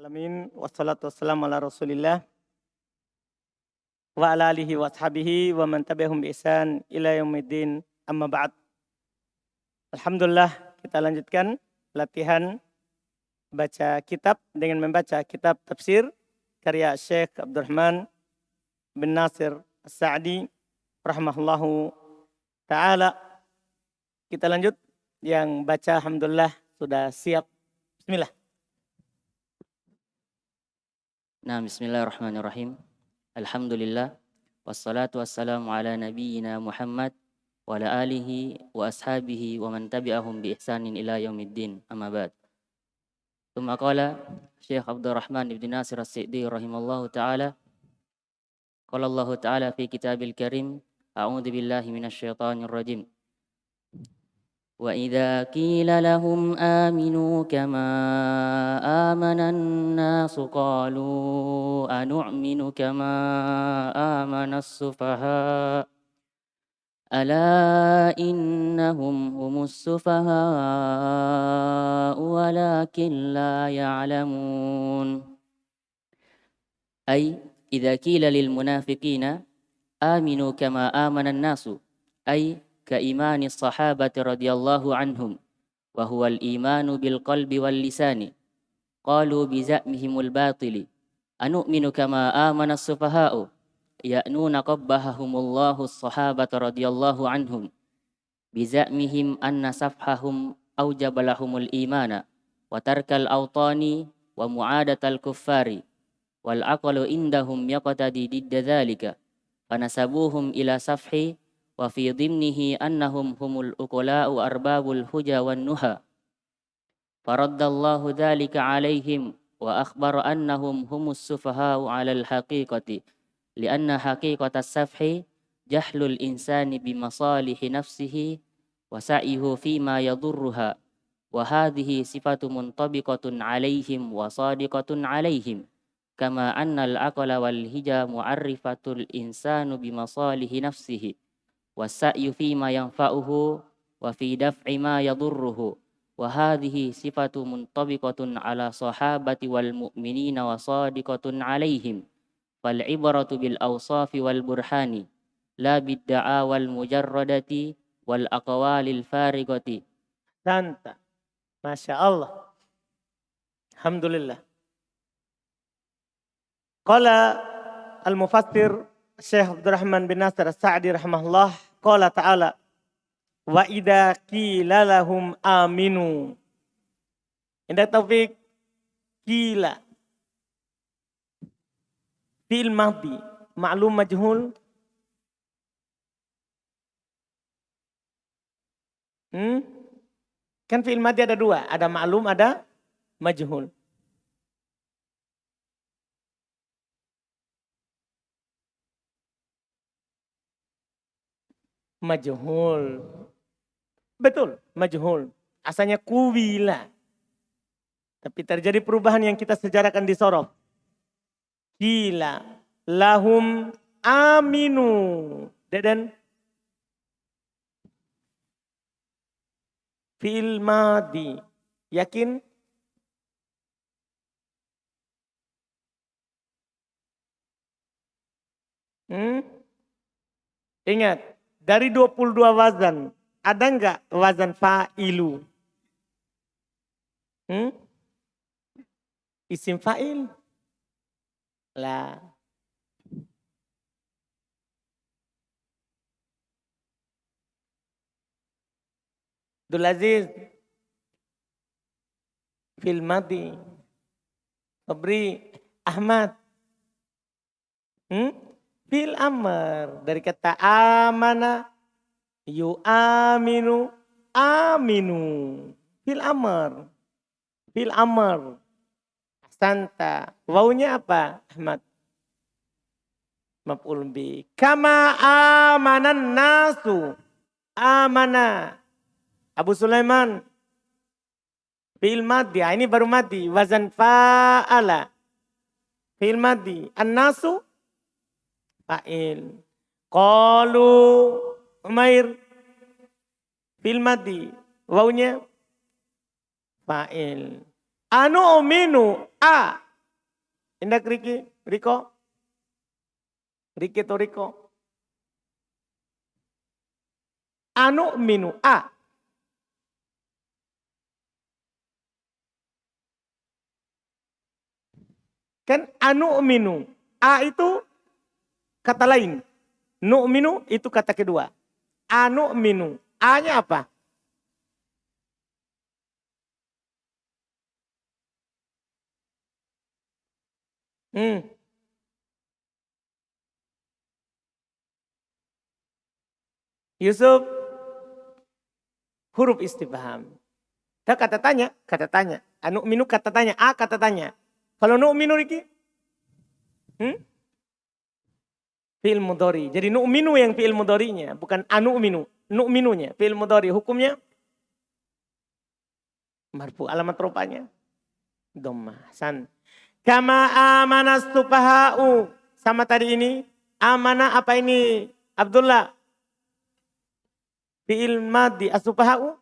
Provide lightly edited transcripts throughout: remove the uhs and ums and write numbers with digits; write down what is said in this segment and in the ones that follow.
Alamin wassalatu wassalamu ala Rasulillah wa ala alihi wa ashabihi wa man tabi'ahum bi ihsan ila yaumiddin, amma ba'd. Alhamdulillah, kita lanjutkan latihan baca kitab dengan membaca kitab tafsir karya Syekh Abdurrahman bin Nasir As-Sa'di rahimahullahu ta'ala. Kita lanjut, yang baca alhamdulillah sudah siap. Bismillah. Nah, bismillahirrahmanirrahim. Alhamdulillah. Wassalatu wassalamu ala nabiyyina Muhammad wa ala alihi wa ashabihi wa man tabi'ahum bi ihsanin ila yaumiddin, amma ba'd. Tsumma qala Syekh Abdurrahman ibn Nasir As-Sa'di rahimallahu ta'ala. Qala Allah ta'ala fi kitabil karim, a'udzu billahi minasyaitonir rajim. وَإِذَا قِيلَ لَهُمْ آمِنُوا كَمَا آمَنَ النَّاسُ قَالُوا أَنُؤْمِنُ كَمَا آمَنَ السُّفَهَاءُ أَلَا إِنَّهُمْ هُمُ السُّفَهَاءُ وَلَكِنْ لَا يَعْلَمُونَ. أي إذا قيل للمنافقين آمنوا كما آمن الناس، أي كإيمان الصحابة رضي الله عنهم، وهو الإيمان بالقلب واللسان، قالوا بزعمهم الباطل أنؤمن كما آمن السفهاء، يأنون قبحهم الله الصحابة رضي الله عنهم بزعمهم أن سفحهم أوجب لهم الإيمان وترك الأوطان ومعادة الكفار، والعقل عندهم يقتضي ضد ذلك، فنسبوهم إلى سفح، وفي ضمنه أنهم هم الأقلاء أرباب الهجى والنهى، فرد الله ذلك عليهم وأخبر أنهم هم السفهاء على الحقيقة، لأن حقيقة السفح جهل الإنسان بمصالح نفسه وسعيه فيما يضرها، وهذه صفة منطبقة عليهم وصادقة عليهم، كما أن العقل والهجى معرفة الإنسان بمصالح نفسه والسعي فيما ينفعه وفي دفع ما يضره، وهذه صفة منطبقة على صحابة والمؤمنين وصادقة عليهم، فالعبرة بالأوصاف والبرهان لا بالدعاوى المجردة والأقوال الفارغة. Santa. Masya Allah. Alhamdulillah. Qala al-mufassir Syekh Abdurrahman bin Nasir As-Sa'di rahimahullah, qala ta'ala wa idza qila lahum aminu. Indah Taufik, qila fi'il madhi ma'lum majhul. Kan fi'il madhi ada dua, ada ma'lum, ada majhul. Majhul. Betul, majhul. Asalnya kuwila. Tapi terjadi perubahan yang kita sejarahkan di sorof. Qila lahum aminu. Dan fi'il madhi. Yakin? Ingat. Dari 22 wazan, ada enggak wazan fa'ilu? Isim fa'il? Lah. Abdul Aziz. Fil madhi. Sabri. Ahmad. Fil amr, dari kata amana, yu'aminu, aminu. Fil amr. Fil amr. Santa. Wawunya apa, Ahmad? Maf'ul bi. Kama amanan nasu. Amana. Abu Sulaiman. Fil madhi. Ini baru madhi. Wazan fa'ala. Fil madhi. An-nasu. Fa'il. Qalu Umair. Fil madhi. Wawunya fa'il. Anu'minu a. Indak Riki, Riko. Riki atau Riko. Anu minu A. Kan anu minu. A itu kata lain. Nu minu itu kata kedua. Anu minu. A-nya apa? Yusuf, huruf istifham. Dah kata tanya. Anu minu kata tanya, A kata tanya. Kalau nu minu Riki? Fi'il mudhari. Jadi nu minu yang fi'il mudhari'nya, bukan anu minu. Nu minunya, fi'il mudhari. Hukumnya? Marfu, alamat rupanya. Dhammah. San. Kama amana stufaha'u. Sama tadi ini. Amana apa ini? Abdullah. Fi'il madhi as-sufaha'u.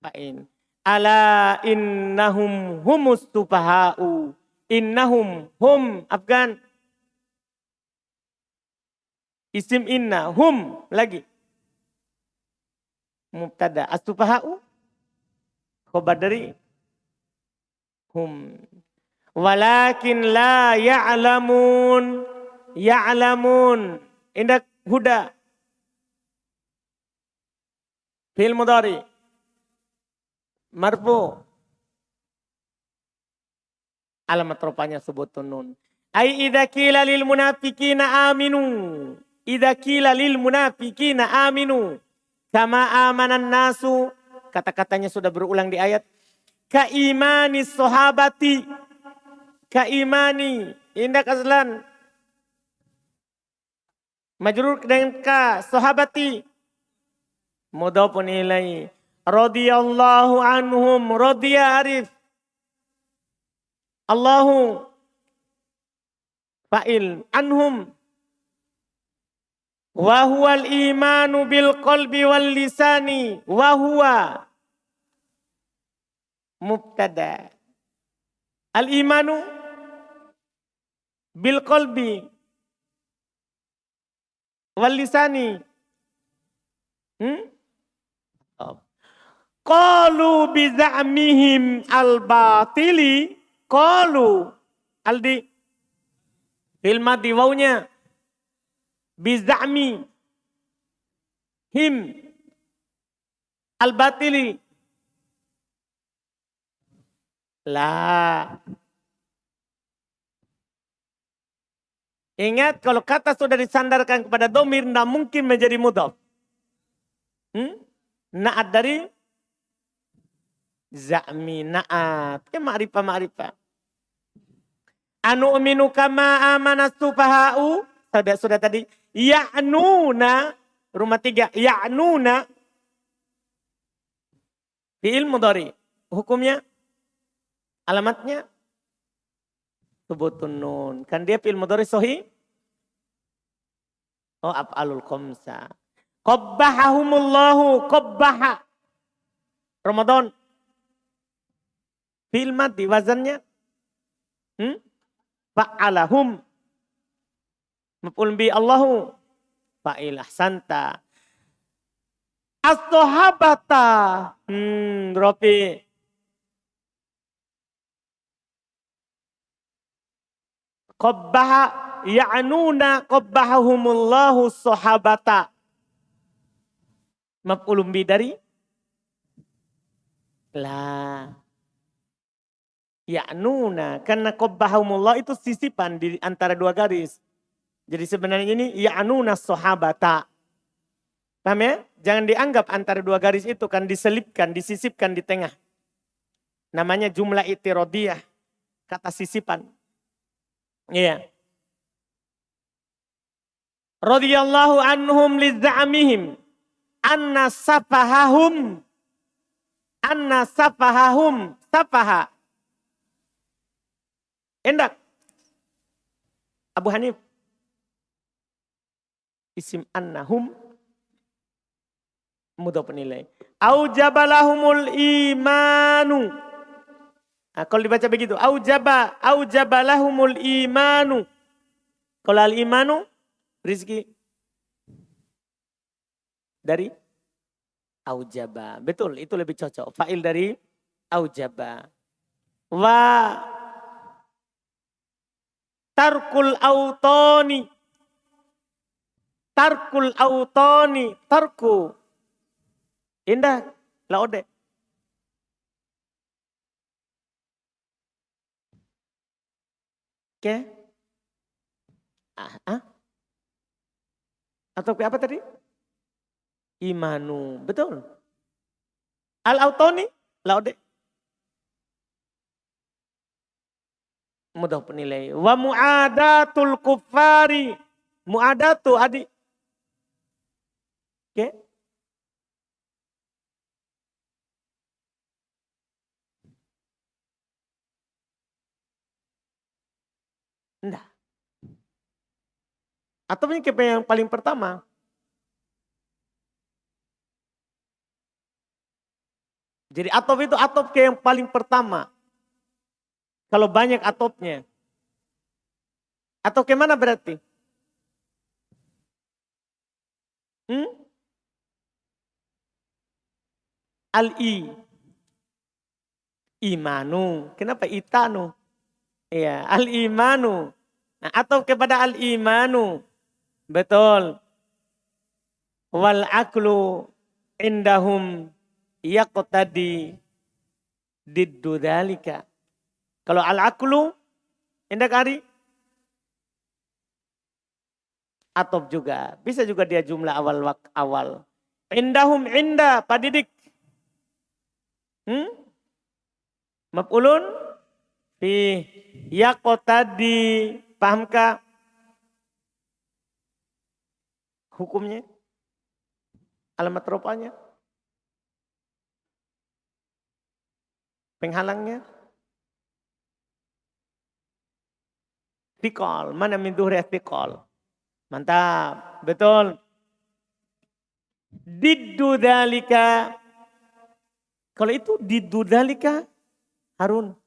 Fa'in. Ala innahum humus stufaha'u. Innahum hum. Afgan. Isim inna. Hum. Lagi. Mubtada. As-sufaha'u. Khobar dari hum. Walakin la ya'lamun. Ya'lamun. Indak huda. Fi'il mudhari. Marfu. Alamat rupanya subutun nun. Ai idza qila lil munafiqina aminu. Idza qila lil munafiqina aminu. Kama amanan nasu. Kata-katanya sudah berulang di ayat. Kaimani sahabati. Kaimani. Indak aslan. Majrur dengan ka. Sahabati. Mudhafun ilaihi. Radiyallahu anhum. Radiya arif. Allahu. Fa'il. Anhum. Wa huwal imanu bil qalbi wal lisani. Wa huwa. Mubtada. Al imanu. Bil qalbi. Wal lisani. Qalu biza'mihim al-batili. Qalu. Aldi. Fil madhi wawnya. Biza'mi. Him. Al-batili. La. Ingat kalau kata sudah disandarkan kepada domir. Tidak mungkin menjadi mudhaf. Na'at dari za'mi, na'at. Ma'rifah. Anu minu kama amana sufaha'u. Sudah tadi. Ya'nuna. Rumah 3. Ya'nuna. Fi'il mudhari. Hukumnya. Alamatnya. Subutun nun. Kan dia fi'il mudhari sahih. Oh af'alul khamsa. Qabbahahumullahu. Qabbaha. Ramadan. Fi'il madhi wazannya. Fa'alahum. Maf'ul bi Allahu. Fa'il ahsanta. As-sahabata. Rofi. Qabbaha. Ya'nuna qabbahahumullahu sahabata. Maf'ulun bi dari la. Ya'nuna. Karena qabbahahumullah itu sisipan di antara dua garis. Jadi sebenarnya ini ya'nuna sahabata. Paham ya? Jangan dianggap antara dua garis itu kan diselipkan, disisipkan di tengah. Namanya jumlah i'tiradiyah. Kata sisipan. Iya. Radhiyallahu anhum lizza'amihim. Anna safahahum. Safaha. Endak. Abu Hanif. Isim annahum. Mudhaf nilai. Au jabalahumul imanu. Nah, kalau dibaca begitu, aujaba lahumul imanu. Kalau al imanu rizki dari aujaba. Betul, itu lebih cocok. Fa'il dari aujaba. Wa tarkul autoni. Tarkul autoni. Tarku. Indah. Laode. Oke. Atau apa tadi? Imanu. Betul. Al-autoni. Laode. Mudah penilai. Wa mu'adatul kuffari. Mu'adatu adik. Oke. Enggak. Atau ini yang paling pertama. Jadi atop itu atop ke yang paling pertama. Kalau banyak atopnya. Atau ke mana berarti? Al-i. Imanu. Kenapa itanu? Iya, al-imanu. Nah, atau kepada al-imanu. Betul. Wal aklu indahum yaqtadi diddu dzalika. Kalau al-aklu indah kari atop juga. Bisa juga dia jumlah awal. Indahum indah padidik. Maf'ulun fi yaqtadi. Pahamkah hukumnya? Alamat rupanya? Penghalangnya? Tikol. Mana min dhuhri tikol? Mantap. Betul. Diddu dzalika. Kalau itu diddu dzalika Harun.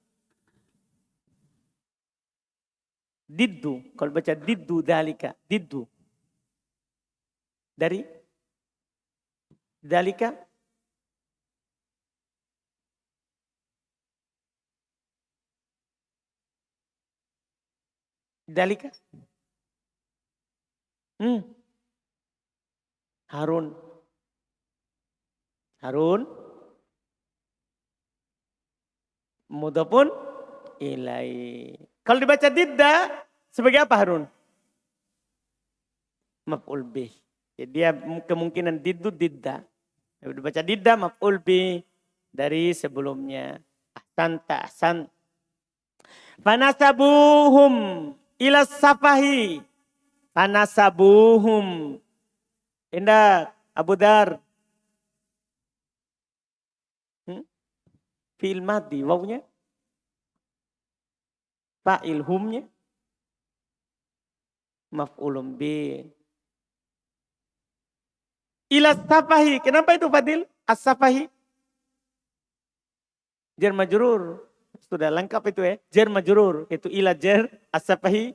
Diddu. Kalau baca diddu dzalika. Diddu. Dari dzalika. Dzalika. Harun. Mudhafun ilai. Kalau dibaca didda sebagai apa Harun? Maf'ul bih. Jadi dia kemungkinan diddu didda. Kalau dibaca didda maf'ul bih dari sebelumnya. Ahsan. Fanasabuhum ila safahi. Fanasabuhum. Indah Abu Dar. Fi'il madhi, wawnya. Fa'il humnya. Maf'ulun bi. Ila safahi. Kenapa itu Fadil? As-safahi. Jar majrur. Sudah lengkap itu ya. Jar majrur. Itu ila jar. As-safahi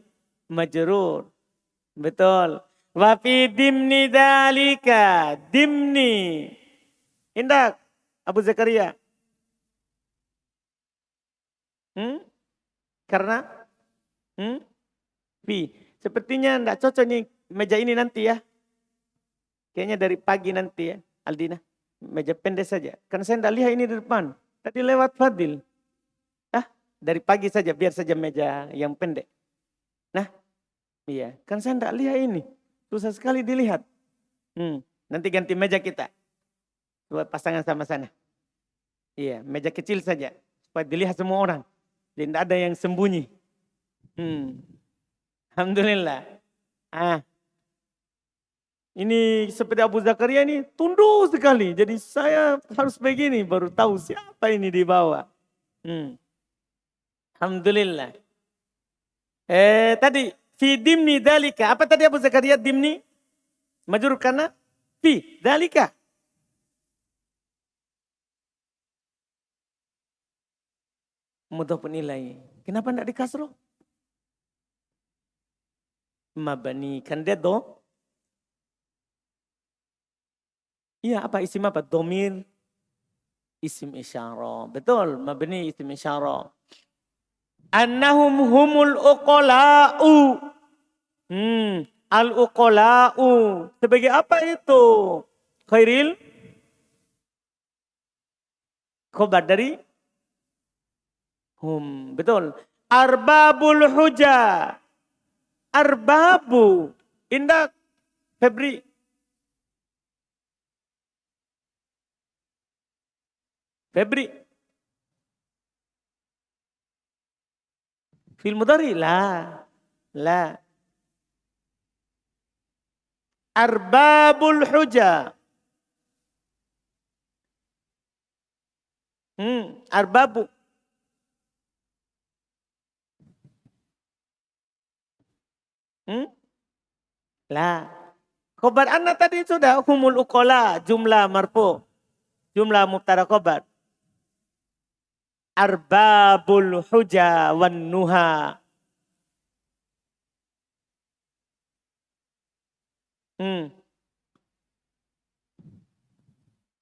majrur. Betul. Wa fi dimni dalika. Dimni. Indah Abu Zakaria. Karena sepertinya enggak cocok nih meja ini nanti ya. Kayaknya dari pagi nanti ya Aldina. Meja pendek saja. Karena saya enggak lihat ini di depan. Tadi lewat Fadil. Dari pagi saja biar saja meja yang pendek. Nah iya kan saya enggak lihat ini. Susah sekali dilihat. Nanti ganti meja kita. Buat pasangan sama sana. Iya meja kecil saja. Supaya dilihat semua orang. Tidak ada yang sembunyi. Alhamdulillah. Ini seperti Abu Zakaria ini tunduk sekali. Jadi saya harus begini baru tahu siapa ini di bawah. Alhamdulillah. Tadi fi dimni dalika. Apa tadi Abu Zakaria dimni? Majrur karena fi dalika. mudhofun ilaih. Kenapa enggak dikasroh? Mabani, kan dia iya apa isim apa? Domir, isim isyarah. Betul, mabani isim isyarah. Annahum humul uqala'u. Al-uqala'u. Sebagai apa itu? Khairil? Khobar dari hum. Betul. Arbabul huja. Arbabu. Indah Febri. Febri. Fil mudhari? La. Arbabul huja. Arbabu. La. Khobar anna tadi sudah humul uqala. Jumlah marfu. Jumlah mubtada khobar. Arbabul huja wan nuha.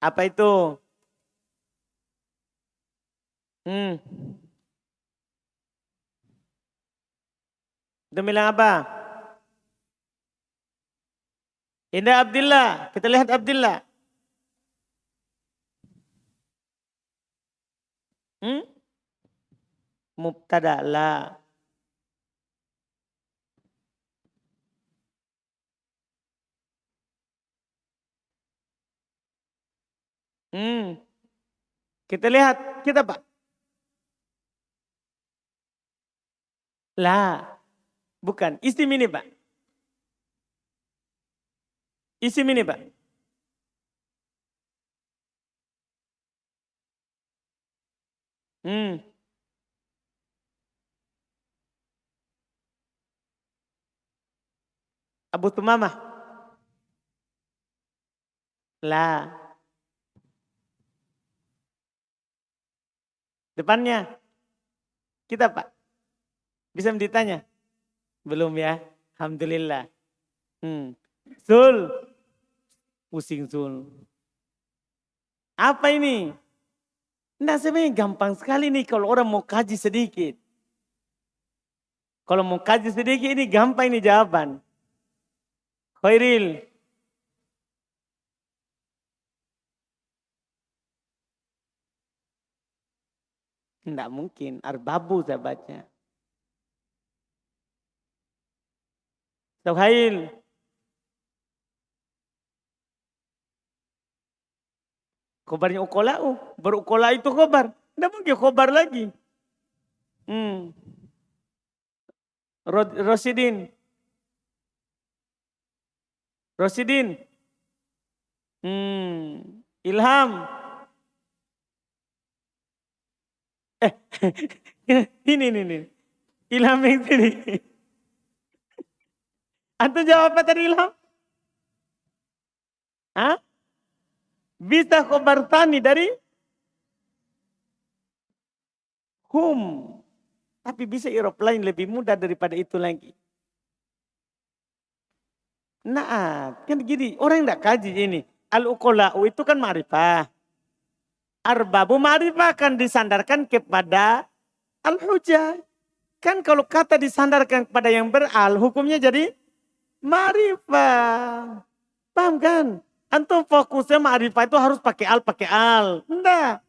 Apa itu? Itu bilang apa? Indah Abdillah. Kita lihat Abdillah. Mubtada la. Kita lihat, kita Pak. La. Bukan, isim ini Pak. Isim ini Pak. Abu Tumamah. La. Depannya. Kita Pak. Bisa ditanya? Belum ya? Alhamdulillah. Zul. Pusing Zul. Apa ini? Nah sebenarnya gampang sekali nih kalau orang mau kaji sedikit. Kalau mau kaji sedikit ini gampang ini jawaban. Khairil. Tidak mungkin. Arbabu saya baca. Tauhail. Khobarnya uqola'u. Beruqola itu khobar. Tidak mungkin khobar lagi. Rosidin. Rosidin. Ilham. Ini. Ilham yang sini. Antum jawab apa tadi Ilham? Hah? Bisa khobar tani dari hum. Tapi bisa irob lain lebih mudah daripada itu lagi. Nah, kan gini, orang tidak kaji ini. Al-uqola'u itu kan ma'rifah. Arbabu ma'rifah kan disandarkan kepada al-hujah. Kan kalau kata disandarkan kepada yang beral, hukumnya jadi ma'rifah. Paham kan? Antum fokusnya ma'rifah itu harus pakai al. Enggak.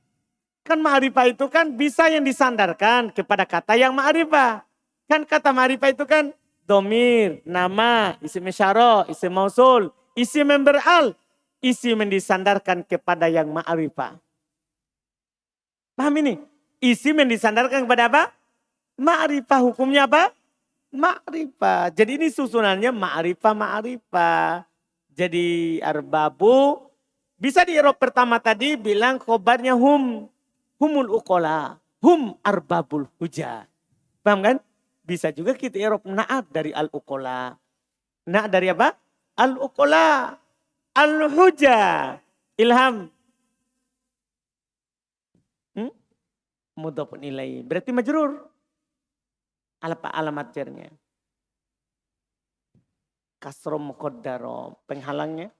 Kan ma'rifah itu kan bisa yang disandarkan kepada kata yang ma'rifah. Kan kata ma'rifah itu kan domir, nama, isim isyarah, isim mausul, isim yang beral, isim yang disandarkan kepada yang ma'rifah. Paham ini? Isim yang disandarkan kepada apa? Ma'rifah, hukumnya apa? Ma'rifah. Jadi ini susunannya ma'rifah. Jadi arbabu, bisa di i'rab pertama tadi bilang khobarnya humul uqola, hum arbabul hujah. Paham kan? Bisa juga kita i'rab na'at dari al-uqola. Na'at dari apa? Al-uqola. Al-hujah. Ilham. mudhafun ilaih. Berarti majrur. Apa alamat jarnya? Kasro muqaddaro. Penghalangnya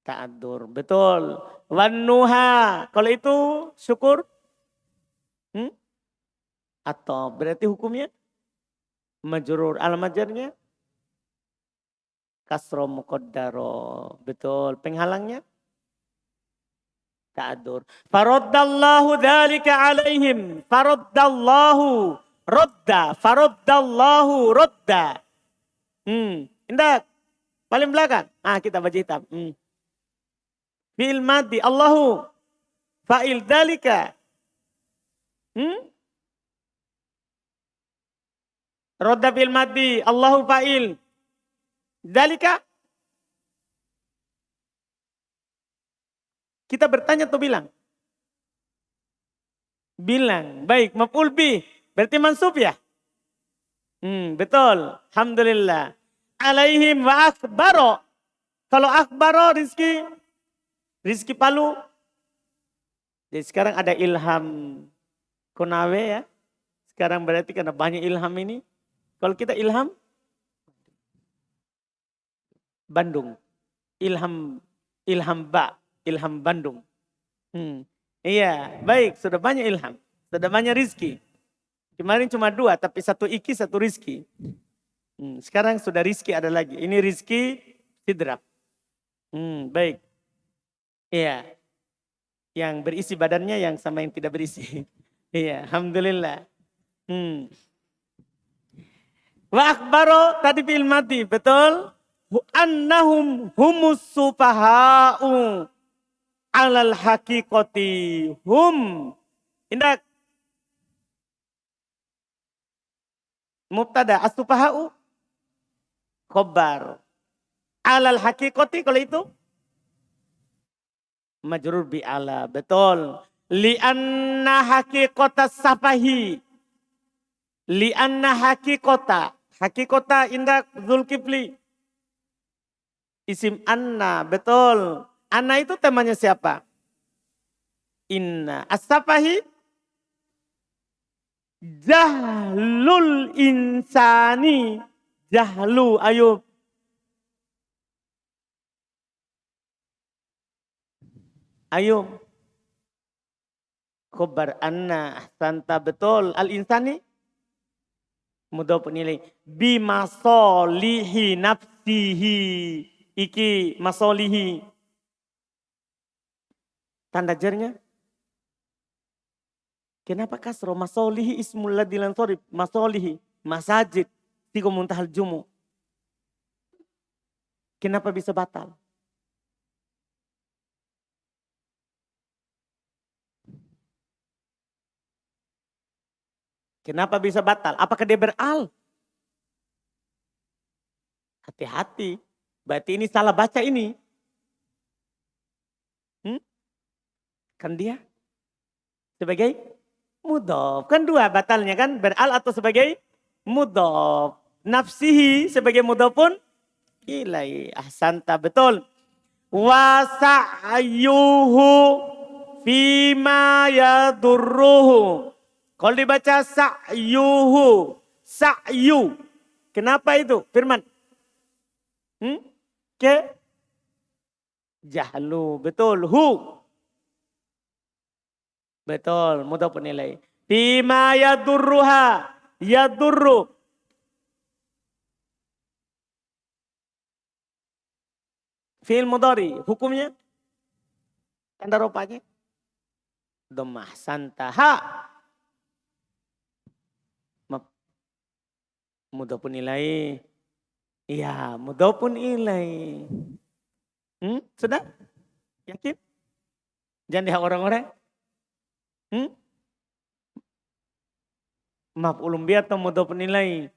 ta'adur. Betul. Wannuha. Kalau itu syukur. Atau berarti hukumnya majrur. Alamat jarnya kasro muqaddaro. Betul. Penghalangnya ta'adur. Faraddallahu dzalika alaihim. Faraddallahu radda. Faraddallahu radda. Indah. Paling belakang. Kita baca hitam. Fi'il madhi Allahu fa'il dzalika. Radda fi'il madhi Allahu fa'il dzalika. Kita bertanya atau bilang? Bilang. Baik, maf'ul bih. Berarti mansub ya? Betul. Alhamdulillah. Alaihim wa akhbaro. Kalau akhbaro rizki palu. Jadi sekarang ada ilham Konawe ya. Sekarang berarti karena banyak ilham ini. Kalau kita ilham Bandung. Ilham Bandung. Iya, baik. Sudah banyak ilham. Sudah banyak rizki. Kemarin cuma 2, tapi 1 iki, 1 rizki. Sekarang sudah rizki ada lagi. Ini rizki sidrap. Baik. Iya. Yang berisi badannya yang sama yang tidak berisi. Iya, alhamdulillah. Wa akhbaro tadi fi'il madhi, betul? Annahum humus sufaha'u alal haqiqati hum. Indah. Mubtada as-sufaha'u khobar. Alal haqiqati kalau itu majrur bi ala, betul. Li'anna haqiqatas safahi. Li'anna haqiqata. Haqiqata indah Zulkifli. Isim anna, betul. Anna itu temannya siapa? Inna. As-safahi jahlul insani. Jahlu, Ayub. Ayub. Khobar anna. Santa, betul. Al-insani. Mudhafun ilaih. Bimasolihi nafsihi. Iki masolihi. Tanda jarnya. Kenapa kasro? Masolihi ismul ladzi lam sorib. Masolihi. Masajid. Tiga muntahal jumu. Kenapa bisa batal? Kenapa bisa batal? Apakah dia beral? Hati-hati. Berarti ini salah baca ini. Kan dia sebagai mudhof. Kan 2 batalnya kan. Beral atau sebagai mudhof. Nafsihi sebagai mudhofun ilaih. Ahsanta, betul. Wa sa'yuhu fima yadurruhu. Kalau dibaca sa'yuhu. Sa'yu. Kenapa itu? Firman. Ke jahlu. Betul. Hu. Betul. Mudhafun ilaih. Fima yadurruha. Yadurru. Fi'il mudhari. Hukumnya. Tanda rupanya. Dhammah santaha. Mudhafun ilaih. Iya, mudhafun ilaih. Sudah? Yakin? Jangan dihak orang-orang. Maf'ulun bih atau mudhafun ilaih?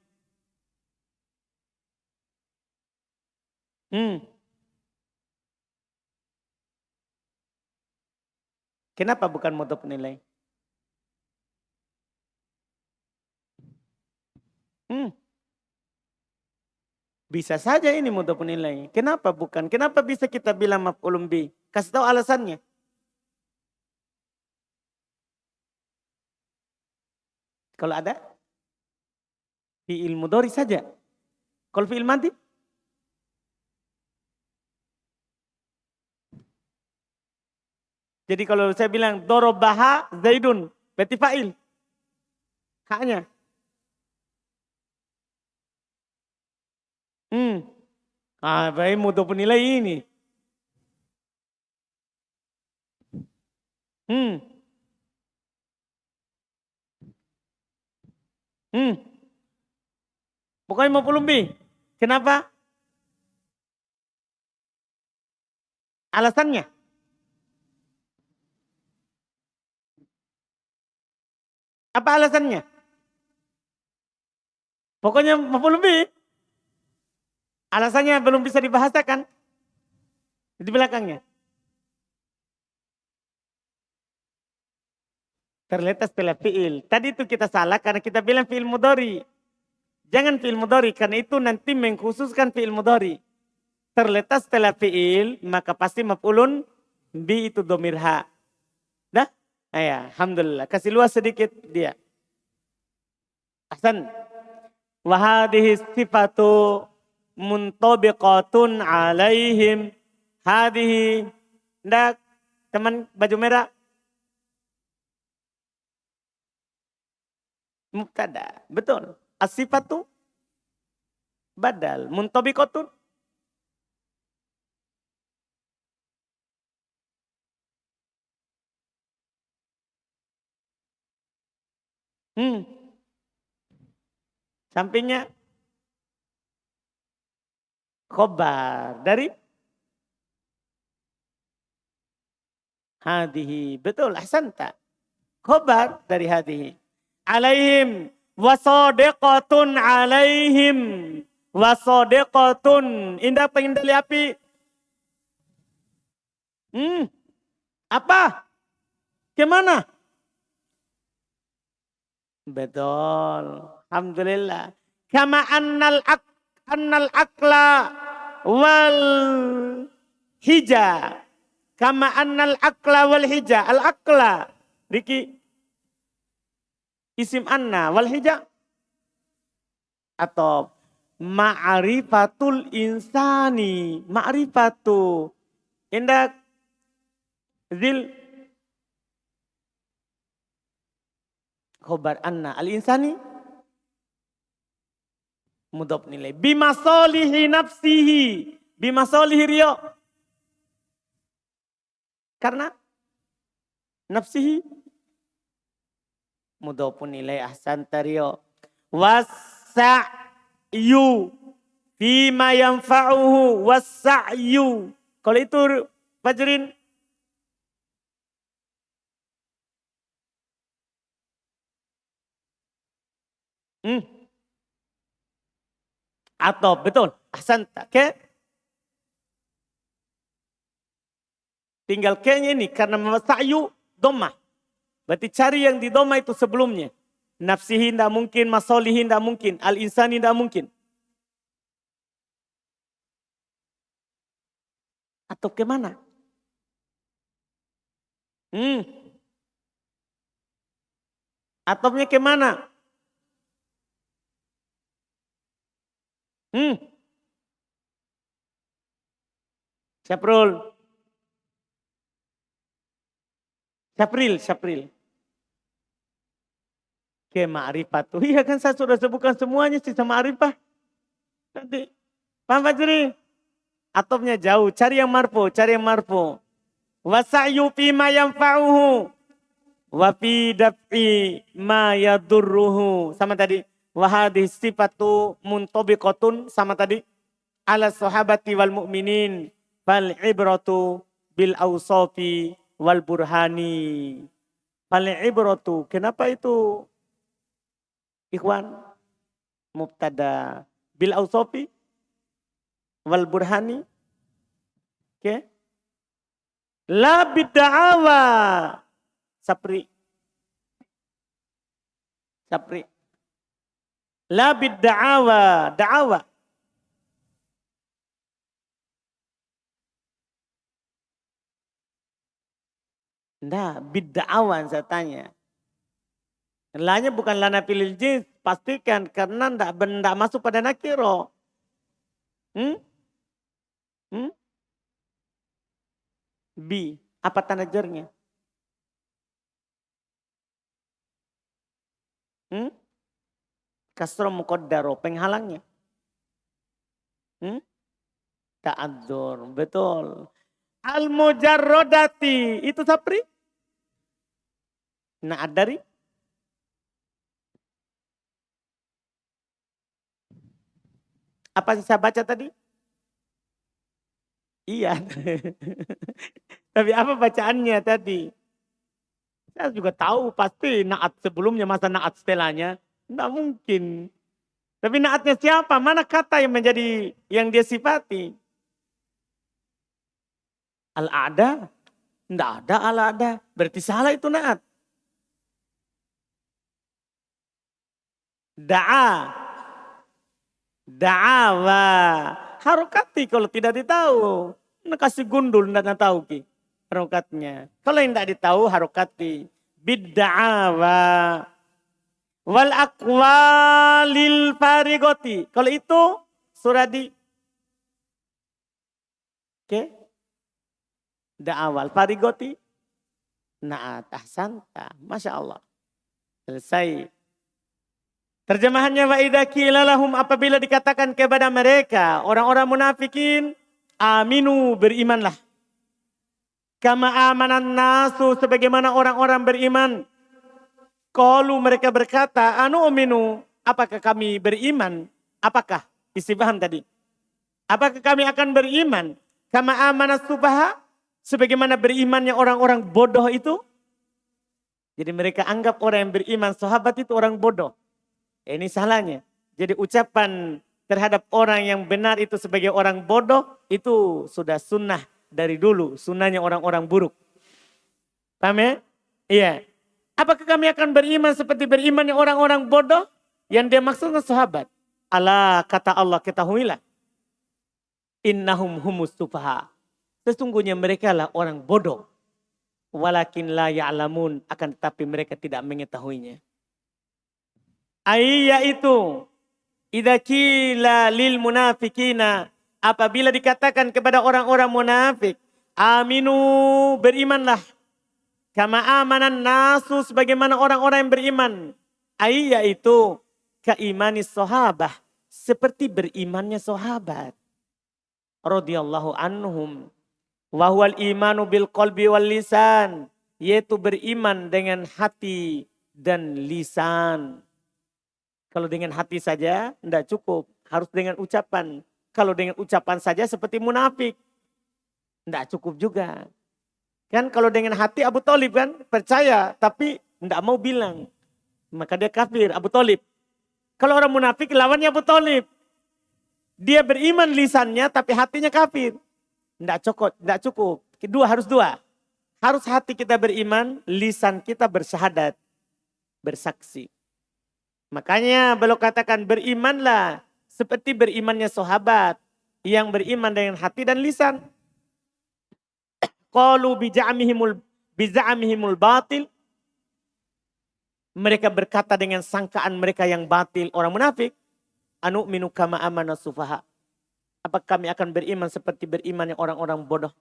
Kenapa bukan mudhafun ilaih? Bisa saja ini mudhafun ilaih. Kenapa bukan? Kenapa bisa kita bilang maf'ulun bih? Kasih tahu alasannya. Kalau ada fi'il mudhari saja. Kalau fi'il madhi? Jadi kalau saya bilang dorobaha Zaidun, berarti fa'il. Haknya. Baik mudah penilai ini. Hmm. Hmm. Pokoknya mau lebih. Kenapa? Alasannya? Apa alasannya? Pokoknya mau lebih. Alasannya belum bisa dibahasakan. Di belakangnya. Terletak setelah fi'il. Tadi itu kita salah karena kita bilang fi'il mudhari. Jangan fi'il mudhari karena itu nanti mengkhususkan fi'il mudhari. Terletak setelah fi'il maka pasti maf'ulun bi itu dhamir ha. Dah? Ya, alhamdulillah. Kasih luas sedikit dia. Ahsan. Wa hadhihi sifatu muntabiqatun alaihim. Hadhihi. Ndak, teman baju merah. Mubtada. Betul. As-sifatu badal. Muntabiqatun. Sampingnya khobar dari hadihi. Betul, ahsanta. Khobar dari hadihi. Alaihim wasadiqatun alaihim. Wasadiqatun. Indah pengen dari api. Apa? Gimana? Betul. Alhamdulillah. Kama annal akla wal hija. Kama annal akla wal hija. Al akla. Riki. Isim anna wal hija. Atau ma'rifatul insani. Ma'rifatu. Indak. Zil. Khobar anna al insani. Mudhaf nilai. Bimasolihi nafsihi. Bimasolihi rio. Karena nafsihi. Mudhaf nilai ahsan tario. Wasa'yu. Fima yanfa'uhu. Wasa'yu. Kalau itu Fajrin. Atau betul. Ahsanta. Ke? Tinggal ke-nya ini. Karena sa'yu domah. Berarti cari yang di domah itu sebelumnya. Nafsihi tidak mungkin. Masolihi tidak mungkin. Al-insani tidak mungkin. Atau kemana? Ataunya kemana? Syaprul. Syapril. Ke ma'rifat. Iya kan saya sudah sebutkan semuanya sisa ma'rifah. Nanti. Paham Fajri? Atopnya jauh. Cari yang marfu. Wasa'yu fima yanfa'uhu. Wa fi daf'i ma yadurruhu. Sama tadi. Wahadih sifatu muntabiqatun. Sama tadi. Ala sahabati wal mu'minin. Fal ibratu bil awsafi wal burhani. Fal ibratu. Kenapa itu? Ikhwan. Mubtada. Bil awsafi wal burhani. Oke. La bidda'awa. Sapri. La bidda'awa. Da'awa. Nah, bidda'awan saya tanya. Lanya bukan lana pilih jins, pastikan karena ndak masuk pada nakiro. Hmm? Hmm? B, apa tanda jernya? Hmm? Kasro muqaddaro, penghalangnya. Hmm? Ta'adzur, betul. Al-mujarrodati, itu sapri? Nah, dari? Apa yang saya baca tadi? Iya. Tapi apa bacaannya tadi? Saya juga tahu pasti naat sebelumnya masa naat setelahnya. Tidak mungkin. Tapi naatnya siapa? Mana kata yang menjadi yang dia sifati? Al-ada? Tidak ada al-ada. Berarti salah itu naat. Da'a. Da'awa. Harokati kalau tidak ditahu. Nak kasih gundul tidak tahu ki. Harokatnya. Kalau yang tidak ditahu harokati. Bidda'awa. Wal aqwalil farigoti. Kalau itu suradi. Oke. Da'awal farigoti. Na'at ahsanta. Masya Allah. Selesai. Terjemahannya wa idza qila lahum, apabila dikatakan kepada mereka orang-orang munafikin, aminu, berimanlah. Kama amanan nasu, sebagaimana orang-orang beriman. Qalu, mereka berkata, anu aminu, apakah kami beriman? Apakah? Istifham tadi. Apakah kami akan beriman? Kama amanas subaha, sebagaimana berimannya orang-orang bodoh itu. Jadi mereka anggap orang yang beriman sahabat itu orang bodoh. Ini salahnya. Jadi ucapan terhadap orang yang benar itu sebagai orang bodoh, itu sudah sunnah dari dulu. Sunnahnya orang-orang buruk. Paham ya? Iya. Apakah kami akan beriman seperti berimannya orang-orang bodoh? Yang dia maksudnya sahabat. Allah, kata Allah, ketahuilah. Innahum humus sufaha. Sesungguhnya mereka lah orang bodoh. Walakin la ya'lamun. Akan tetapi mereka tidak mengetahuinya. Yaitu idza qila lil munafikina, apabila dikatakan kepada orang-orang munafik, aminu, berimanlah, kama amanan nasu, sebagaimana orang-orang yang beriman. Yaitu kaimani sahabah, seperti berimannya sahabat radhiyallahu anhum. Wa huwal imanu bil qalbi wal lisan, yaitu beriman dengan hati dan lisan. Kalau dengan hati saja tidak cukup, harus dengan ucapan. Kalau dengan ucapan saja seperti munafik, tidak cukup juga. Kan kalau dengan hati Abu Thalib kan percaya tapi tidak mau bilang. Maka dia kafir, Abu Thalib. Kalau orang munafik lawannya Abu Thalib. Dia beriman lisannya tapi hatinya kafir. Tidak cukup. Harus dua. Harus hati kita beriman, lisan kita bersyahadat, bersaksi. Makanya beliau katakan berimanlah seperti berimannya sahabat yang beriman dengan hati dan lisan. Qalu biza'amihimul batil. Mereka berkata dengan sangkaan mereka yang batil, orang munafik. Anu'minu kama amana sufaha. Apakah kami akan beriman seperti berimannya orang-orang bodoh?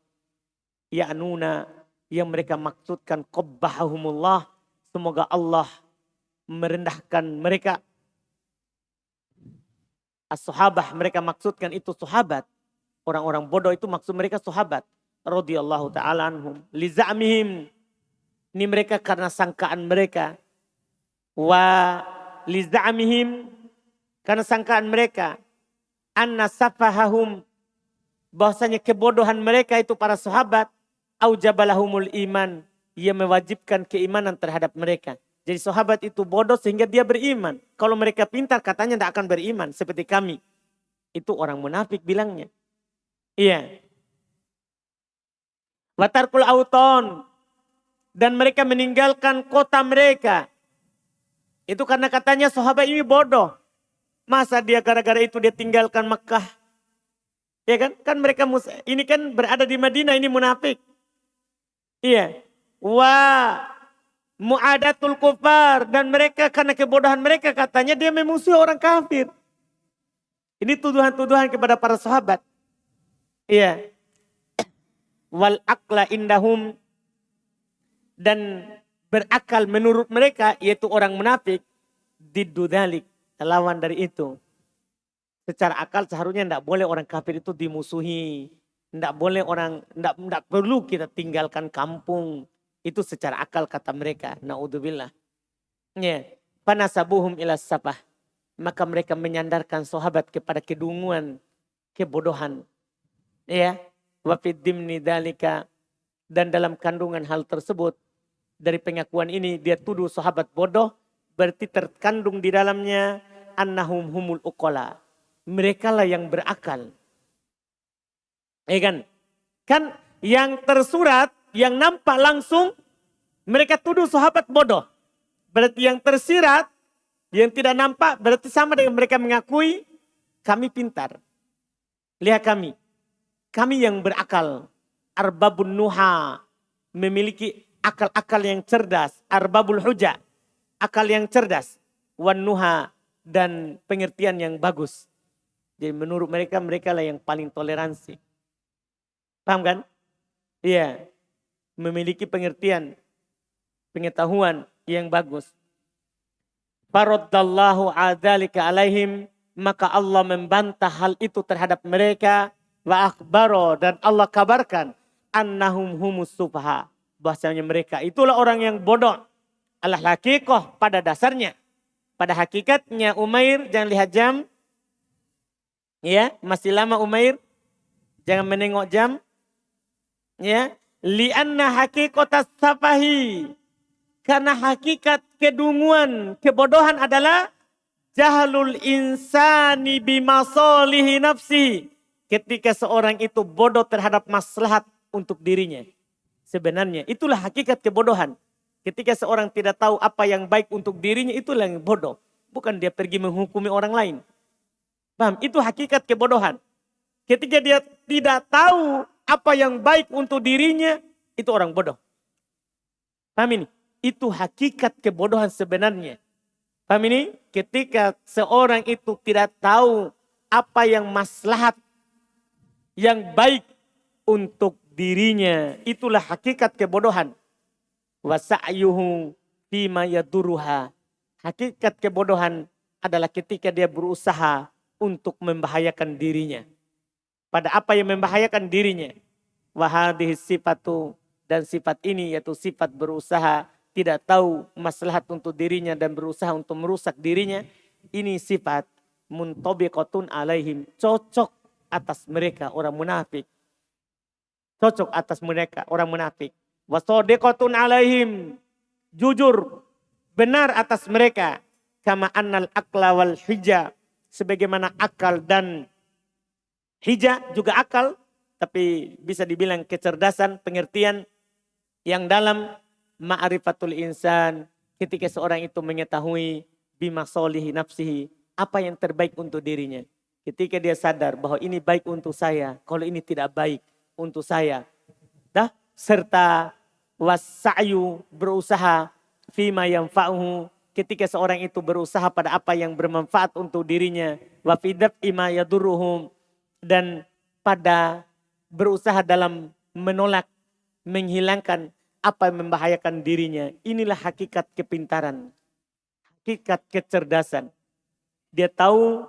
Ya'nuna, yang mereka maksudkan qabbahahumullah. Semoga Allah merendahkan mereka. As-sahabah, mereka maksudkan itu sahabat. Orang-orang bodoh itu maksud mereka sahabat. Radhiyallahu ta'ala anhum. Liza'mihim. Ini mereka karena sangkaan mereka. Wa liza'mihim. Karena sangkaan mereka. Anna safahahum. Bahwasanya kebodohan mereka itu para sahabat. Aujabalahumul iman. Ia mewajibkan keimanan terhadap mereka. Jadi sahabat itu bodoh sehingga dia beriman. Kalau mereka pintar katanya tidak akan beriman. Seperti kami. Itu orang munafik bilangnya. Iya. Watarkul auton. Dan mereka meninggalkan kota mereka. Itu karena katanya sahabat ini bodoh. Masa dia gara-gara itu dia tinggalkan Mekah. Ya kan? Kan mereka ini kan berada di Madinah, ini munafik. Iya. Wah. mu'adatul kufar. Dan mereka karena kebodohan mereka katanya dia memusuhi orang kafir. Ini tuduhan-tuduhan kepada para sahabat. Iya. Wal aqla indahum. Dan berakal menurut mereka yaitu orang munafik. Diddudalik. Lawan dari itu. Secara akal seharusnya tidak boleh orang kafir itu dimusuhi. Tidak boleh tidak perlu kita tinggalkan kampung. Itu secara akal kata mereka. Na'udzubillah. Ya. Panasabuhum ila sapah. Maka mereka menyandarkan sahabat kepada kedunguan, kebodohan. Ya. Wafid dimni dalika. Dan dalam kandungan hal tersebut. Dari pengakuan ini dia tuduh sahabat bodoh. Berarti terkandung di dalamnya. Annahum humul uqala. Mereka lah yang berakal. Kan? Kan yang tersurat, yang nampak langsung. Mereka tuduh sahabat bodoh. Berarti yang tersirat. Yang tidak nampak berarti sama dengan mereka mengakui kami pintar. Lihat kami. Kami yang berakal. Arbabun nuha. Memiliki akal-akal yang cerdas. Arbabul hujah. Akal yang cerdas. Wan nuha. Dan pengertian yang bagus. Jadi menurut mereka, mereka lah yang paling toleransi. Paham kan? Iya. Memiliki pengertian. Pengetahuan yang bagus. Faraddallahu adzalika alaihim, maka Allah membantah hal itu terhadap mereka. Wa akhbaro, dan Allah kabarkan annahum humus sufaha, bahasanya mereka itulah orang yang bodoh. Al hakikoh, pada dasarnya, pada hakikatnya. Umair, jangan lihat jam. Ya, masih lama Umair. Jangan menengok jam. Ya, lianna hakikotas safahi. Karena hakikat kedunguan, kebodohan adalah jahlul insani bimasolihi nafsi. Ketika seorang itu bodoh terhadap maslahat untuk dirinya. Sebenarnya itulah hakikat kebodohan. Ketika seorang tidak tahu apa yang baik untuk dirinya, itulah yang bodoh. Bukan dia pergi menghukumi orang lain. Paham? Itu hakikat kebodohan. Ketika dia tidak tahu apa yang baik untuk dirinya, itu orang bodoh. Paham ini? Itu hakikat kebodohan sebenarnya. Paham ini? Ketika seorang itu tidak tahu apa yang maslahat, yang baik untuk dirinya. Itulah hakikat kebodohan. Wasa'yuhu fima yaduruha. Hakikat kebodohan adalah ketika dia berusaha untuk membahayakan dirinya. Pada apa yang membahayakan dirinya. Wahadih sifatu, dan sifat ini yaitu sifat berusaha. Tidak tahu maslahat untuk dirinya dan berusaha untuk merusak dirinya. Ini sifat muntabiqatun alaihim. Cocok atas mereka orang munafik. Cocok atas mereka orang munafik. Wasodiqatun alaihim. Jujur, benar atas mereka. Kama annal akla wal hijah. Sebagaimana akal dan hijah juga akal. Tapi bisa dibilang kecerdasan, pengertian yang dalam. Ma'rifatul insan, ketika seorang itu mengetahui bima solihi nafsihi, apa yang terbaik untuk dirinya. Ketika dia sadar bahwa ini baik untuk saya, kalau ini tidak baik untuk saya. Serta wasa'yu, berusaha fima yanfa'uhu, ketika seorang itu berusaha pada apa yang bermanfaat untuk dirinya. Wa fidab ima yaduruhum, dan pada berusaha dalam menolak, menghilangkan apa yang membahayakan dirinya. Inilah hakikat kepintaran. Hakikat kecerdasan. Dia tahu,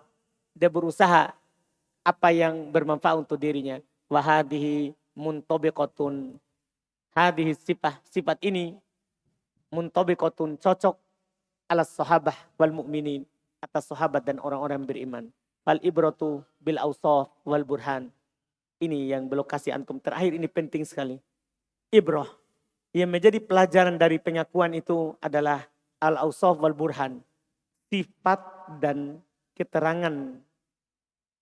dia berusaha apa yang bermanfaat untuk dirinya. Wahadihi muntabiqatun. Hadihi sifat ini muntabiqatun, cocok ala sahabah wal mu'minin. Atas sahabat dan orang-orang beriman. Fal ibratu bil awsaf wal burhan. Ini yang berlokasi antum terakhir, ini penting sekali. Ibrah. Yang menjadi pelajaran dari pengakuan itu adalah al-awsaf wal burhan. Sifat dan keterangan,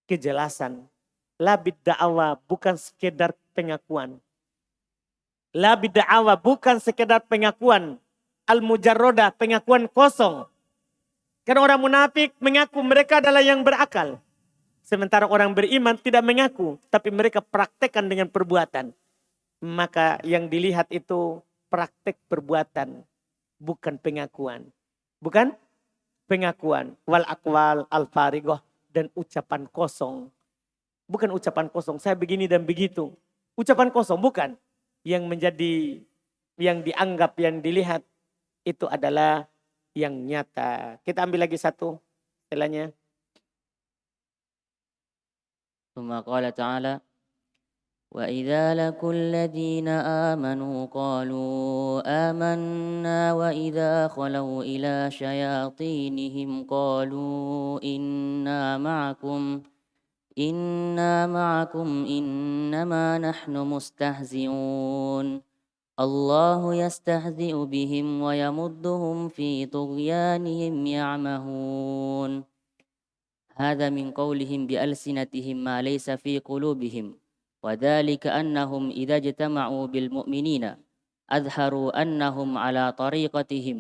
kejelasan. La bidda'awa, bukan sekedar pengakuan. La bidda'awa, bukan sekedar pengakuan. Al-mujarroda, pengakuan kosong. Karena orang munafik mengaku mereka adalah yang berakal. Sementara orang beriman tidak mengaku, tapi mereka praktekkan dengan perbuatan. Maka yang dilihat itu praktek perbuatan. bukan pengakuan. Bukan pengakuan. Wal aqwal al-farigoh, dan ucapan kosong. Bukan ucapan kosong, saya begini dan begitu. Ucapan kosong, bukan. Yang menjadi, yang dianggap, yang dilihat, itu adalah yang nyata. Kita ambil lagi satu setelahnya. ثم قال تعالى وإذا لقوا الذين آمنوا قالوا آمنا وإذا خلوا إلى شياطينهم قالوا إنا معكم إنما نحن مستهزئون الله يستهزئ بهم ويمدهم في طغيانهم يعمهون هذا من قولهم بألسنتهم ما ليس في قلوبهم وذلك أنهم إذا اجتمعوا بالمؤمنين أظهروا أنهم على طريقتهم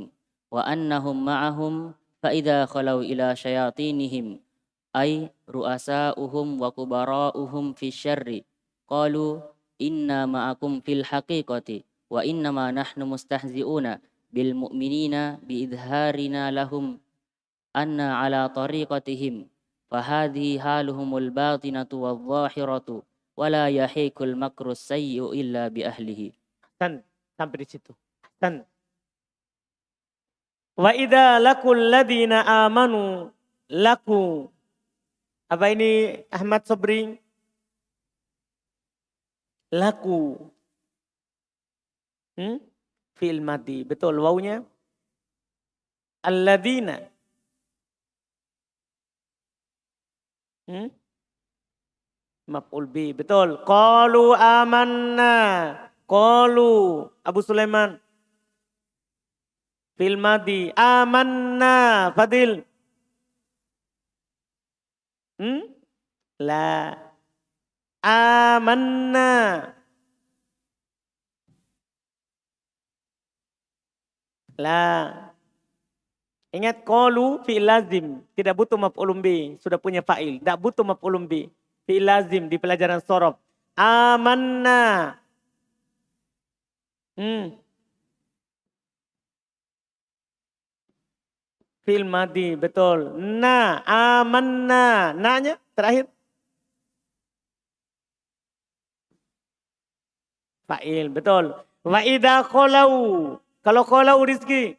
وأنهم معهم فإذا خلوا إلى شياطينهم أي رؤساؤهم وكبراؤهم في الشر قالوا إنا معكم في الحقيقة وإنما نحن مستهزئون بالمؤمنين بإظهارنا لهم أن على طريقتهم فهذه حالهم الباطنة والظاهرة ولا يحيك المكر السيء إلا بأهله. Sampai di situ. Wa idza laqul ladina amanu laku. Apa ini Ahmad Sobri? Laku. Fi'il madi. Betul wawunya. Alladzina. Maf'ul bi. Betul. Qalu amanna. Qalu. Abu Sulaiman. Fi'il madi. Amanna. Fadil. La. Amanna. La. Ingat qalu fi'il lazim, tidak butuh maf'ulun bi, sudah punya fa'il, tidak butuh maf'ulun bi. Fi'il lazim di pelajaran shorof. Amanna. Fi'il madi, betul. Na, amanna. Na-nya terakhir. Fa'il, betul. Wa idza qalau. Kalau qalau Rizki.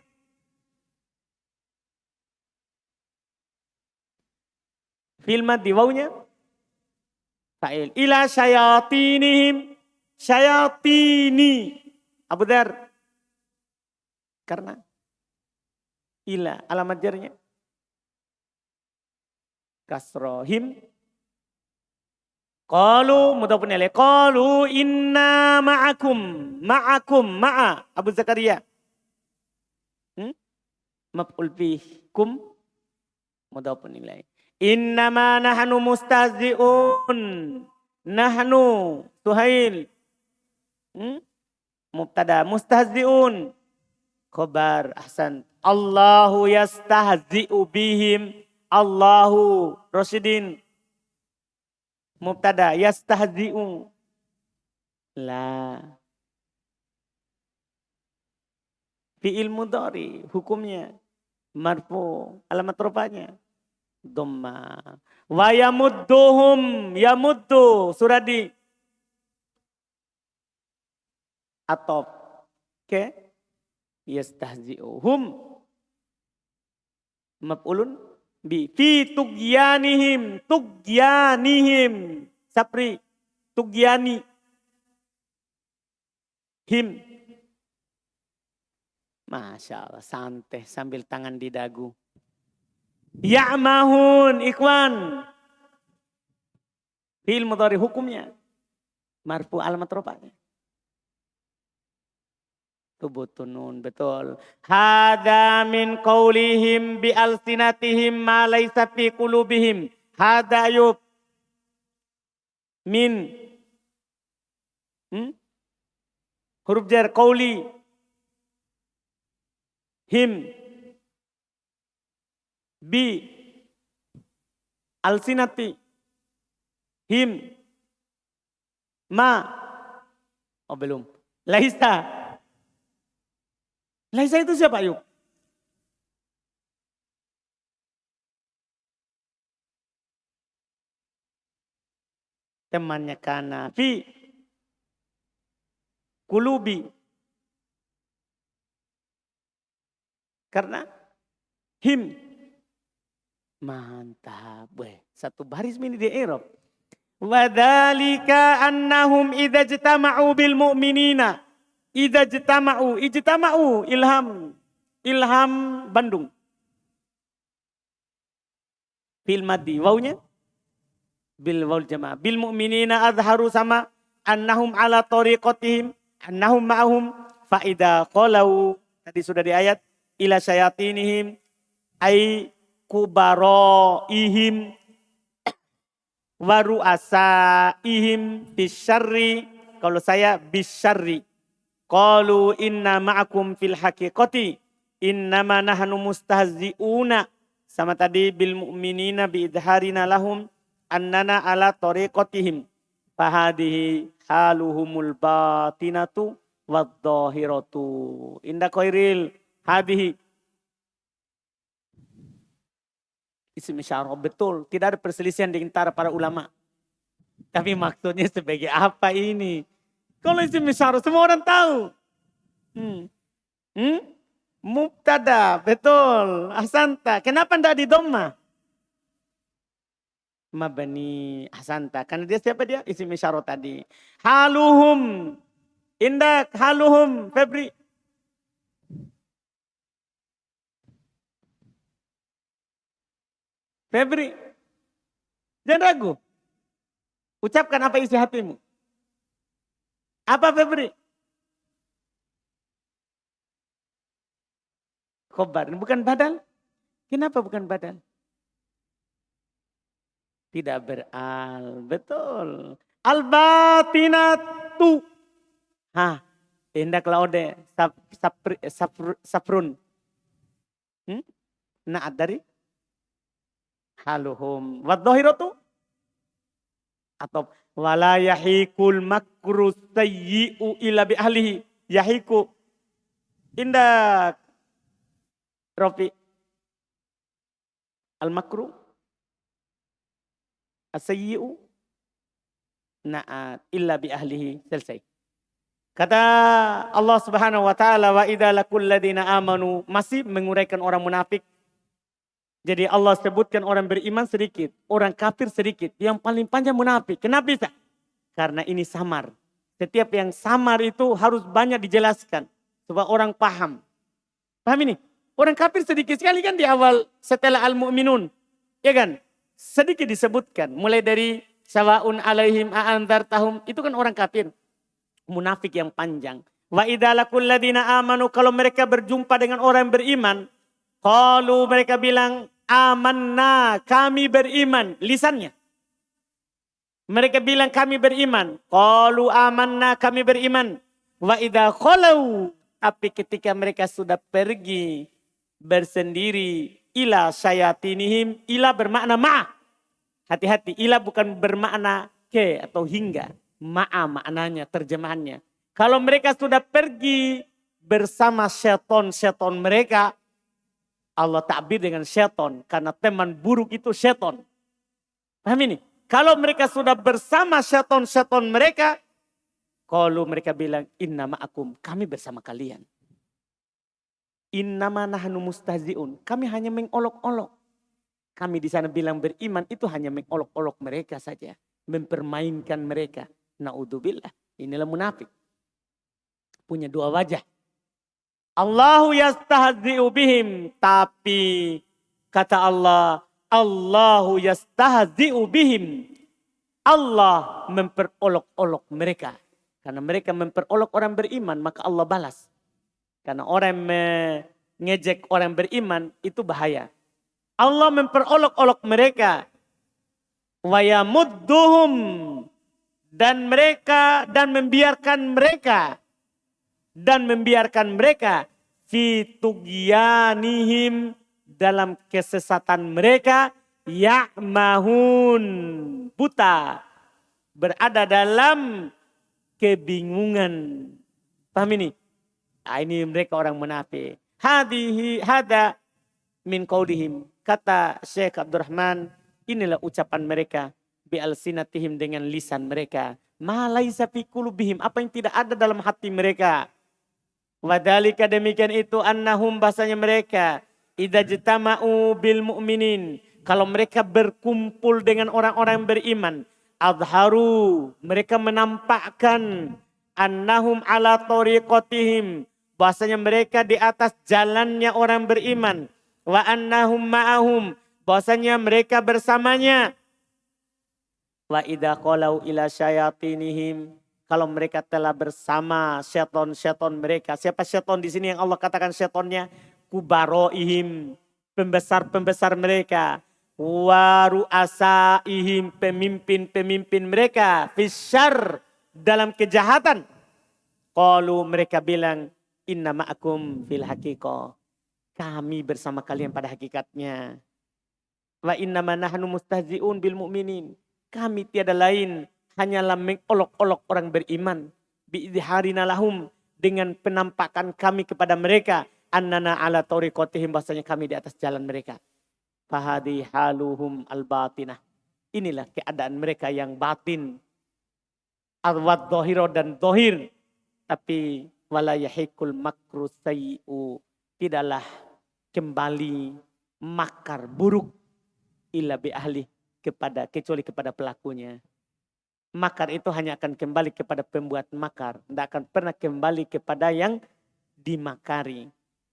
Fi'il madi, wawunya. Fa'il. Ila syayatinihim. Syayatini. Abu Dar. Karena ila alamat jarnya. Kasrohim. Qalu mudhafun ilaih. Qalu inna ma'akum. Ma'akum. Ma'a. Abu Zakaria. Maf'ul bih. Kum. Mudhafun ilaih. Innama nahnu mustahzi'un. Nahnu. Suhail. Mubtada. Mustahzi'un. Khobar. Ahsan. Allahu yastahzi'u bihim. Allahu. Rasyidin. Mubtada. Yastahzi'u. La. Fi'il mudhari. Hukumnya. Marfu. Alamat rupanya. Dhamma. Wa yamudduhum. Yamuddu. Suradi. Atop. Oke. Yastahzi'uhum. Maf'ulun bi. Fi tugyanihim. Tugyanihim. Sapri. Tugyani. Him. Masya Allah. Santai sambil tangan di dagu. Ya'mahun. Ikhwan. Fi'il mudhari hukumnya. Marfu alamat rupanya. Tubutun, betul. Hada min qaulihim bi alsinatihim ma laysa fi qulubihim. Hada ayub. Min. Huruf jar qauli. Him. Bi. Alsinati. Him. Ma. Oh belum. Laisa. Laisa itu siapa Ayub? Temannya Kana. Fi kulubi. Karena him. Mantap. Satu baris ini di Arab. Wadhalika annahum idza jitama'u bil mu'minina. Idza jitama'u. Ijtama'u. Ilham Bandung. Fil maddi. Wawnya. Bil waul jamaah. Bil mu'minina adharu sama. Annahum ala tariqatihim. Annahum ma'ahum. Fa'idha qalau. Tadi sudah di ayat. Ila syayatinihim. Ay kubaroihim. Waru'asaihim bisyarri. Kalau saya bisyarri. Qalu inna ma'akum fil haqiqati. Innama nahnu mustahzi'una. Sama tadi bil mu'minina biidharina lahum. Annana ala tariqatihim. Fahadihi haluhumul batinatu wadhahiratu. Inda khairil hadihi. Isim isyarah betul. Tidak ada perselisihan di antara para ulama. Tapi maksudnya sebagai apa ini? Kalau isim isyarah semua orang tahu. Mubtada, betul. Ahsanta. Kenapa tidak di dhamma? Mabani ahsanta. Karena dia siapa dia? Isim isyarah tadi. Haluhum. Indak haluhum. Febri. Febri. Jangan ragu. Ucapkan apa isi hatimu. Apa Febri? Khobar. Bukan badal. Kenapa bukan badal? Tidak beral. Betul. Al-batinatu. Indak laude. Safrun. Naat dari haluhum. Wadhahiratu. Atau wala yahikul makru sayyi'u ila bi ahlihi. Yahiku. Indak. Rofi. Al-makru. As-sayyi'u. Na'at. Illa bi ahlihi. Selesai. Kata Allah subhanahu wa ta'ala. Wa idha lakul ladina amanu. Masih menguraikan orang munafik. Jadi Allah sebutkan orang beriman sedikit. Orang kafir sedikit. Yang paling panjang munafik. Kenapa bisa? Karena ini samar. Setiap yang samar itu harus banyak dijelaskan. Supaya orang paham. Paham ini? Orang kafir sedikit sekali kan di awal setelah al-mu'minun. Ya kan? Sedikit disebutkan. Mulai dari sawa'un alaihim a'anzartahum. Itu kan orang kafir. Munafik yang panjang. Wa idza laqul ladina amanu. Kalau mereka berjumpa dengan orang yang beriman. Qalu mereka bilang. Amanna. Kami beriman. Lisannya. Mereka bilang kami beriman. Qalu amanna. Kami beriman. Wa idza khalau. Tapi ketika mereka sudah pergi. Bersendiri. Ila syayatinihim. Ila bermakna ma'a. Hati-hati. Ila bukan bermakna ke atau hingga. Ma'a maknanya, terjemahannya. Kalau mereka sudah pergi bersama syaitan mereka. Allah ta'bir dengan syaitan. Karena teman buruk itu syaitan. Paham ini? Kalau mereka sudah bersama syaitan mereka. Kalau mereka bilang inna ma'akum. Kami bersama kalian. Innama nahnu mustahzi'un. Kami hanya mengolok-olok. Kami di sana bilang beriman itu hanya mengolok-olok mereka saja. Mempermainkan mereka. Na'udzubillah. Inilah munafik. Punya dua wajah. Allahu yastahzi'u bihim. Tapi kata Allah. Allahu yastahzi'u bihim. Allah memperolok-olok mereka. Karena mereka memperolok orang beriman. Maka Allah balas. Karena orang mengejek orang beriman itu bahaya. Allah memperolok-olok mereka. Wa yamudduhum. Dan membiarkan mereka. Fi tughyanihim. Dalam kesesatan mereka. Ya'mahun. Buta. Berada dalam kebingungan. Paham ini? Ini mereka orang munafik. Hada min qaulihim. Kata Syekh Abdurrahman, inilah ucapan mereka bi alsinatihim, dengan lisan mereka. Ma laisa fi qulubihim, apa yang tidak ada dalam hati mereka. Wadhalika, demikian itu, annahum, bahasanya mereka, idza jitama'u bil mu'minin, kalau mereka berkumpul dengan orang-orang beriman, adharu, mereka menampakkan, annahum ala tariqatihim, bahasanya mereka di atas jalannya orang beriman, wa annahum ma'ahum, bahasanya mereka bersamanya, wa idza qalau ila syayatinihim, kalau mereka telah bersama syaitan mereka. Siapa syaitan di sini yang Allah katakan syaitannya? Kubaroihim, pembesar-pembesar mereka. Waru'asaihim, pemimpin-pemimpin mereka. Fisyar, dalam kejahatan. Qalu, mereka bilang, inna ma'akum fil haqiqah. Kami bersama kalian pada hakikatnya. Wa inna ma nahnu mustahzi'un bil mu'minin. Kami tiada lain hanyalah mengolok-olok orang beriman. Bi'idharina lahum, dengan penampakan kami kepada mereka. Annana ala tariqatihim, bahasanya kami di atas jalan mereka. Fahadi haluhum al-batinah. Inilah keadaan mereka yang batin. Arwad dohiro, dan dohir. Tapi wala yahikul makru sayyi'u, tidaklah kembali makar buruk illa bi ahli, kecuali kepada pelakunya. Makar itu hanya akan kembali kepada pembuat makar. Tidak akan pernah kembali kepada yang dimakari.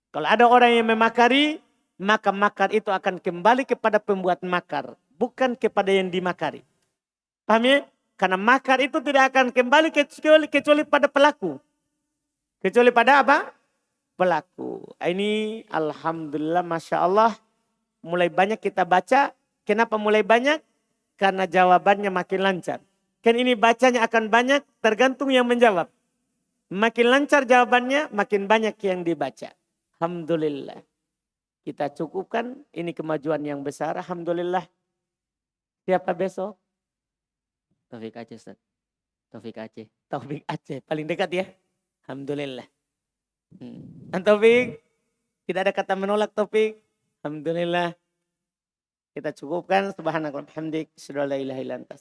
Kalau ada orang yang memakari, maka makar itu akan kembali kepada pembuat makar. Bukan kepada yang dimakari. Paham ya? Karena makar itu tidak akan kembali kecuali pada pelaku. Kecuali pada apa? Pelaku. Ini alhamdulillah, Masya Allah. Mulai banyak kita baca. Kenapa mulai banyak? Karena jawabannya makin lancar. Kan ini bacanya akan banyak, tergantung yang menjawab. Makin lancar jawabannya, makin banyak yang dibaca. Alhamdulillah. Kita cukupkan, ini kemajuan yang besar. Alhamdulillah. Siapa besok? Taufik Aceh, Ustaz. Taufik Aceh. Taufik Aceh, paling dekat ya. Alhamdulillah. Dan Taufik, tidak ada kata menolak Taufik. Alhamdulillah. Kita cukupkan. Subhanallah, hamdik, asyhadu an la ilaha illa anta.